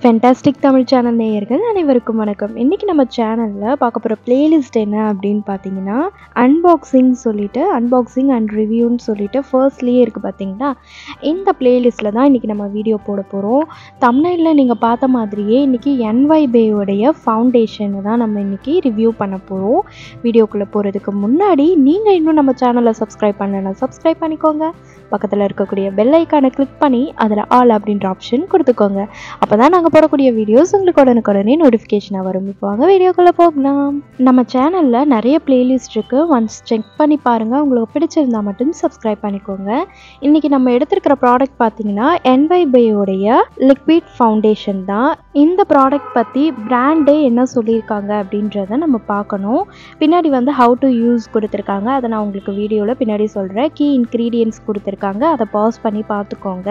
Fantastic Tamil channel நேயர்கள் அனைவருக்கும் வணக்கம். இன்றைக்கி நம்ம சேனலில் பார்க்க போகிற பிளேலிஸ்ட் என்ன அப்படின்னு பார்த்தீங்கன்னா, அன்பாக்சிங் அண்ட் ரிவ்யூன்னு சொல்லிட்டு ஃபர்ஸ்ட்லேயே இருக்குது பார்த்தீங்களா. இந்த பிளேலிஸ்ட்டில் தான் இன்றைக்கி நம்ம வீடியோ போட போகிறோம். தம்ப்நெயிலில் நீங்கள் பார்த்த மாதிரியே இன்றைக்கி NYBEயோடைய ஃபவுண்டேஷனை தான் நம்ம இன்றைக்கி ரிவ்யூ பண்ண போகிறோம். வீடியோக்குள்ளே போகிறதுக்கு முன்னாடி நீங்கள் இன்னும் நம்ம சேனலை சப்ஸ்கிரைப் பண்ணலைன்னா சப்ஸ்கிரைப் பண்ணிக்கோங்க. பக்கத்தில் இருக்கக்கூடிய பெல் ஐக்கானை கிளிக் பண்ணி அதில் ஆல் அப்படின்ற ஆப்ஷன் கொடுத்துக்கோங்க. அப்போ தான் நாங்கள் போடக்கூடிய வீடியோஸ் உங்களுக்கு உடனுக்குடனே நோட்டிஃபிகேஷனாக வரும். இப்போ வாங்க வீடியோக்குள்ளே போகலாம். நம்ம சேனலில் நிறைய பிளேலிஸ்ட் இருக்குது, ஒன்ஸ் செக் பண்ணி பாருங்கள். உங்களுக்கு பிடிச்சிருந்தா மட்டும் சப்ஸ்கிரைப் பண்ணிக்கோங்க. இன்றைக்கி நம்ம எடுத்துருக்கிற ப்ராடக்ட் பார்த்தீங்கன்னா NYBEயோடைய லிக்விட் ஃபவுண்டேஷன் தான். இந்த ப்ராடக்ட் பற்றி பிராண்டே என்ன சொல்லியிருக்காங்க அப்படின்றத நம்ம பார்க்கணும். பின்னாடி ஹவு டு யூஸ் கொடுத்துருக்காங்க, அதை நான் உங்களுக்கு வீடியோவில் பின்னாடி சொல்கிறேன். கீ இன்க்ரீடியன்ட்ஸ் கொடுத்துருக்காங்க, அதை பாஸ் பண்ணி பார்த்துக்கோங்க.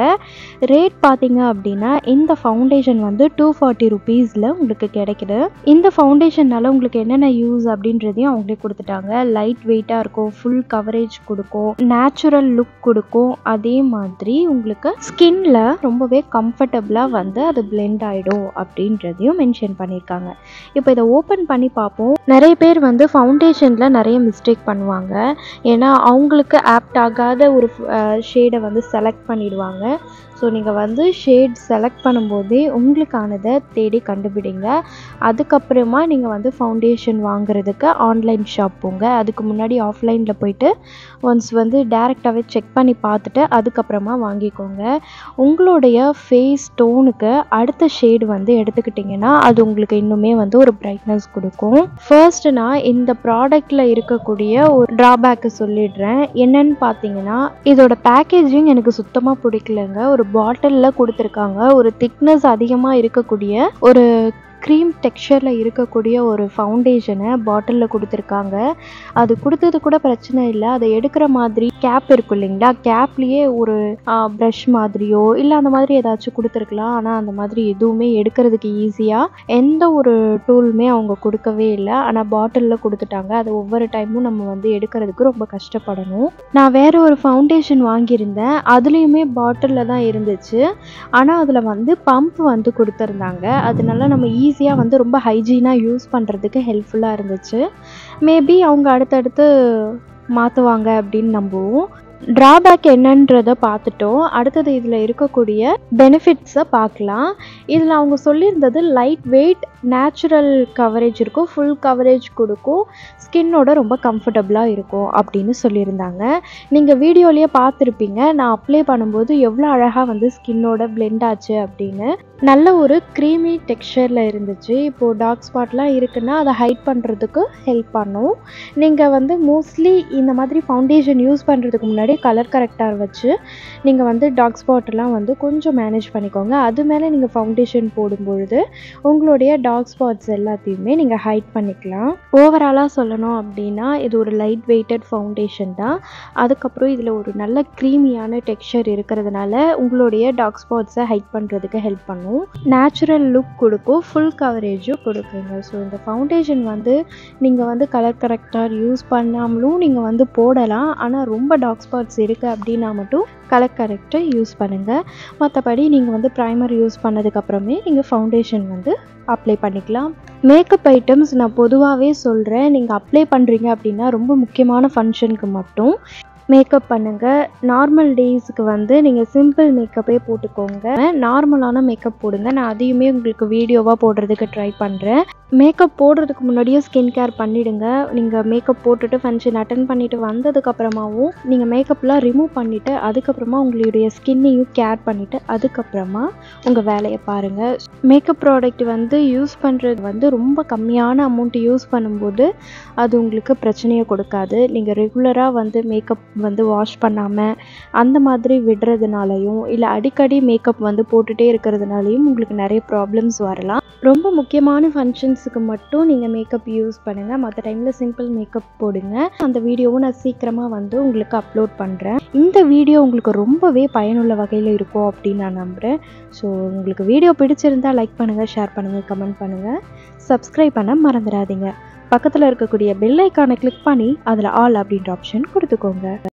ரேட் பார்த்தீங்க அப்படின்னா இந்த ஃபவுண்டேஷன் 240 ருபீஸில் உங்களுக்கு கிடைக்குது. இந்த ஃபவுண்டேஷனால் உங்களுக்கு என்னென்ன யூஸ் அப்படின்றதையும் அவங்களே கொடுத்துட்டாங்க. லைட் வெயிட்டாக இருக்கும், ஃபுல் கவரேஜ் கொடுக்கும், நேச்சுரல் லுக் கொடுக்கும், அதே மாதிரி உங்களுக்கு ஸ்கின்ல ரொம்பவே கம்ஃபர்டபுளாக அது பிளெண்ட் ஆகிடும் அப்படின்றதையும் மென்ஷன் பண்ணியிருக்காங்க. இப்போ இதை ஓப்பன் பண்ணி பார்ப்போம். நிறைய பேர் ஃபவுண்டேஷனில் நிறைய மிஸ்டேக் பண்ணுவாங்க. ஏன்னா அவங்களுக்கு ஆப்ட் ஆகாத ஒரு ஷேடை செலக்ட் பண்ணிடுவாங்க. ஸோ நீங்கள் ஷேட் செலக்ட் பண்ணும்போதே உங்களுக்கானதை தேடி கண்டுபிடிங்க. அதுக்கப்புறமா நீங்கள் ஃபவுண்டேஷன் வாங்குறதுக்கு ஆன்லைன் ஷாப் போங்க. அதுக்கு முன்னாடி ஆஃப்லைனில் போயிட்டு ஒன்ஸ் டேரெக்டாகவே செக் பண்ணி பார்த்துட்டு அதுக்கப்புறமா வாங்கிக்கோங்க. உங்களுடைய ஃபேஸ் டோனுக்கு அடுத்த ஷேடு எடுத்துக்கிட்டிங்கன்னா அது உங்களுக்கு இன்னுமே ஒரு பிரைட்னஸ் கொடுக்கும். ஃபர்ஸ்ட் நான் இந்த ப்ராடக்டில் இருக்கக்கூடிய ஒரு ட்ராபேக்கு சொல்லிடுறேன். என்னன்னு பார்த்தீங்கன்னா, இதோட பேக்கேஜிங் எனக்கு சுத்தமாக பிடிக்கலங்க. ஒரு பாட்டிலில் கொடுத்துருக்காங்க. ஒரு திக்னஸ் அதிகமாக இருக்கக்கூடிய ஒரு க்ரீம் டெக்ஸ்சரில் இருக்கக்கூடிய ஒரு ஃபவுண்டேஷனை பாட்டிலில் கொடுத்துருக்காங்க. அது கொடுத்தது கூட பிரச்சனை இல்லை. அதை எடுக்கிற மாதிரி கேப் இருக்கும் இல்லைங்களா, கேப்லேயே ஒரு ப்ரஷ் மாதிரியோ இல்லை அந்த மாதிரி ஏதாச்சும் கொடுத்துருக்கலாம். ஆனால் அந்த மாதிரி எதுவுமே எடுக்கிறதுக்கு ஈஸியாக எந்த ஒரு டூலுமே அவங்க கொடுக்கவே இல்லை. ஆனால் பாட்டிலில் கொடுத்துட்டாங்க. அது ஒவ்வொரு டைமும் நம்ம எடுக்கிறதுக்கு ரொம்ப கஷ்டப்படணும். நான் வேறு ஒரு ஃபவுண்டேஷன் வாங்கியிருந்தேன், அதுலேயுமே பாட்டிலில் தான் இருந்துச்சு. ஆனால் அதில் பம்ப் கொடுத்துருந்தாங்க. அதனால நம்ம ஈஸியாக ரொம்ப ஹைஜீனாக யூஸ் பண்ணுறதுக்கு ஹெல்ப்ஃபுல்லாக இருந்துச்சு. மேபி அவங்க அடுத்தடுத்து மாற்றுவாங்க அப்படின்னு நம்புவோம். ட்ராபேக் என்னன்றதை பார்த்துட்டோம். அடுத்தது இதில் இருக்கக்கூடிய பெனிஃபிட்ஸை பார்க்கலாம். இதில் அவங்க சொல்லியிருந்தது லைட் வெயிட், நேச்சுரல் கவரேஜ் இருக்கும், ஃபுல் கவரேஜ் கொடுக்கும், ஸ்கின்னோட ரொம்ப கம்ஃபர்டபுளாக இருக்கும் அப்படின்னு சொல்லியிருந்தாங்க. நீங்கள் வீடியோலேயே பார்த்துருப்பீங்க, நான் அப்ளை பண்ணும்போது எவ்வளோ அழகாக ஸ்கின்னோட பிளெண்ட் ஆச்சு அப்படின்னு. நல்ல ஒரு க்ரீமி டெக்ஸ்சரில் இருந்துச்சு. இப்போது டார்க் ஸ்பாட்லாம் இருக்குன்னா அதை ஹைட் பண்ணுறதுக்கு ஹெல்ப் பண்ணும். நீங்கள் மோஸ்ட்லி இந்த மாதிரி ஃபவுண்டேஷன் யூஸ் பண்ணுறதுக்கு முன்னாடி கலர் கரெக்டாக வச்சு நீங்கள் டார்க் ஸ்பாட்டெல்லாம் கொஞ்சம் மேனேஜ் பண்ணிக்கோங்க. அது மேலே நீங்கள் ஃபவுண்டேஷன் போடும்பொழுது உங்களுடைய டார்க் ஸ்பாட்ஸ் எல்லாத்தையுமே நீங்கள் ஹைட் பண்ணிக்கலாம். ஓவராலாக சொல்லணும் அப்படின்னா இது ஒரு லைட் வெயிட்டட் ஃபவுண்டேஷன் தான். அதுக்கப்புறம் இதில் ஒரு நல்ல க்ரீமியான டெக்ஸ்சர் இருக்கிறதுனால உங்களுடைய டார்க் ஸ்பாட்ஸை ஹைட் பண்ணுறதுக்கு ஹெல்ப் பண்ணும். நேச்சுரல் லுக் கொடுக்கும், ஃபுல் கவரேஜும் கொடுக்குங்க. ஸோ இந்த ஃபவுண்டேஷன் நீங்கள் கலர் கரெக்டாக யூஸ் பண்ணாமலும் நீங்கள் போடலாம். ஆனால் ரொம்ப டார்க் ஸ்பாட்ஸ் இருக்குது அப்படின்னா மட்டும் கலர் கரெக்டாக யூஸ் பண்ணுங்கள். மற்றபடி நீங்கள் ப்ரைமர் யூஸ் பண்ணதுக்கப்புறமே நீங்கள் ஃபவுண்டேஷன் அப்ளை பண்ணிக்கலாம். மேக்கப் ஐட்டம்ஸ் நான் பொதுவாகவே சொல்கிறேன், நீங்கள் அப்ளை பண்ணுறீங்க அப்படின்னா ரொம்ப முக்கியமான ஃபங்க்ஷனுக்கு மட்டும் மேக்கப் பண்ணுங்கள். நார்மல் டேஸுக்கு நீங்கள் சிம்பிள் மேக்கப்பே போட்டுக்கோங்க. நார்மலான மேக்கப் போடுங்க. நான் அதையுமே உங்களுக்கு வீடியோவாக போடுறதுக்கு ட்ரை பண்ணுறேன். மேக்கப் போடுறதுக்கு முன்னாடியே ஸ்கின் கேர் பண்ணிவிடுங்க. நீங்கள் மேக்கப் போட்டுட்டு ஃபங்க்ஷன் அட்டன் பண்ணிவிட்டு வந்ததுக்கப்புறமாவும் நீங்கள் மேக்கப்லாம் ரிமூவ் பண்ணிவிட்டு அதுக்கப்புறமா உங்களுடைய ஸ்கின்னையும் கேர் பண்ணிவிட்டு அதுக்கப்புறமா உங்கள் வேலையை பாருங்கள். மேக்கப் ப்ராடக்ட் யூஸ் பண்ணுறது ரொம்ப கம்மியான அமௌண்ட் யூஸ் பண்ணும்போது அது உங்களுக்கு பிரச்சனையை கொடுக்காது. நீங்கள் ரெகுலராக மேக்கப் வாஷ் பண்ணாமல் அந்த மாதிரி விடுறதுனாலையும் இல்லை அடிக்கடி மேக்கப் போட்டுகிட்டே இருக்கிறதுனாலையும் உங்களுக்கு நிறைய ப்ராப்ளம்ஸ் வரலாம். ரொம்ப முக்கியமான ஃபங்க்ஷன்ஸுக்கு மட்டும் நீங்கள் மேக்கப் யூஸ் பண்ணுங்கள். மற்ற டைமில் சிம்பிள் மேக்கப் போடுங்க. அந்த வீடியோவும் நான் சீக்கிரமாக உங்களுக்கு அப்லோட் பண்ணுறேன். இந்த வீடியோ உங்களுக்கு ரொம்பவே பயனுள்ள வகையில் இருக்கும் அப்படின்னு நான் நம்புகிறேன். ஸோ உங்களுக்கு வீடியோ பிடிச்சிருந்தால் லைக் பண்ணுங்கள், ஷேர் பண்ணுங்கள், கமெண்ட் பண்ணுங்கள், சப்ஸ்கிரைப் பண்ண மறந்துடாதீங்க. பக்கத்தில் இருக்கக்கூடிய பெல் ஐக்கானை கிளிக் பண்ணி அதில் ஆல் அப்படின்ற ஆப்ஷன் கொடுத்துக்கோங்க.